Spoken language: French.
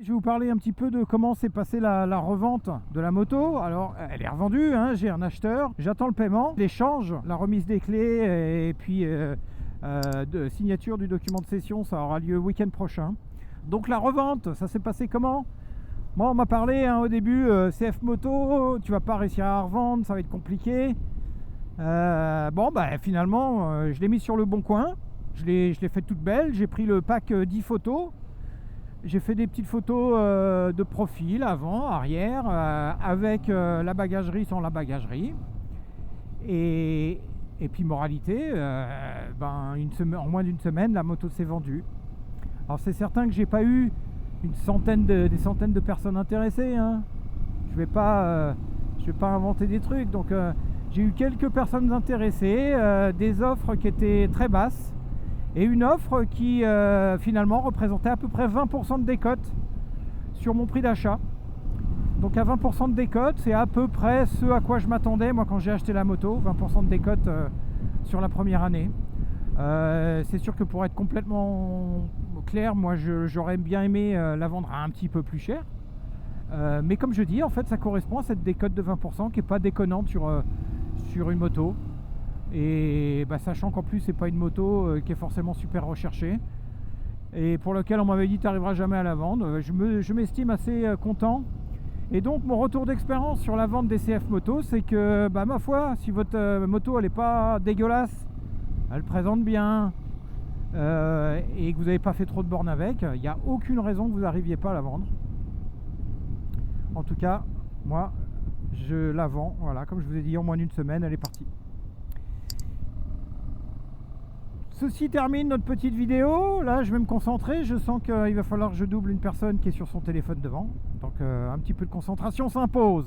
Je vais vous parler un petit peu de comment s'est passée la revente de la moto. Alors, elle est revendue, hein, j'ai un acheteur, j'attends le paiement, l'échange, la remise des clés et puis de signature du document de cession, ça aura lieu le week-end prochain. Donc la revente, ça s'est passé comment? Moi, on m'a parlé au début, CF Moto, tu vas pas réussir à revendre, ça va être compliqué. Finalement, je l'ai mis sur le bon coin, je l'ai fait toute belle, j'ai pris le pack 10 photos. J'ai fait des petites photos de profil, avant, arrière, avec la bagagerie, sans la bagagerie. Et puis moralité, en moins d'une semaine, la moto s'est vendue. Alors c'est certain que j'ai pas eu des centaines de personnes intéressées. Hein. Je vais pas inventer des trucs. Donc j'ai eu quelques personnes intéressées, des offres qui étaient très basses. Et une offre qui finalement représentait à peu près 20% de décote sur mon prix d'achat. Donc à 20% de décote, c'est à peu près ce à quoi je m'attendais moi quand j'ai acheté la moto, 20% de décote sur la première année. C'est sûr que pour être complètement clair, moi j'aurais bien aimé la vendre à un petit peu plus cher. Mais comme je dis, en fait ça correspond à cette décote de 20% qui n'est pas déconnante sur une moto. Et sachant qu'en plus c'est pas une moto qui est forcément super recherchée et pour laquelle on m'avait dit tu n'arriveras jamais à la vendre, je m'estime assez content. Et donc mon retour d'expérience sur la vente des CF moto, c'est que ma foi, si votre moto elle est pas dégueulasse, elle présente bien et que vous n'avez pas fait trop de bornes avec, il n'y a aucune raison que vous n'arriviez pas à la vendre. En tout cas moi je la vends, voilà, comme je vous ai dit, en moins d'une semaine elle est partie. Ceci termine notre petite vidéo. Là je vais me concentrer, je sens qu'il va falloir que je double une personne qui est sur son téléphone devant, donc un petit peu de concentration s'impose.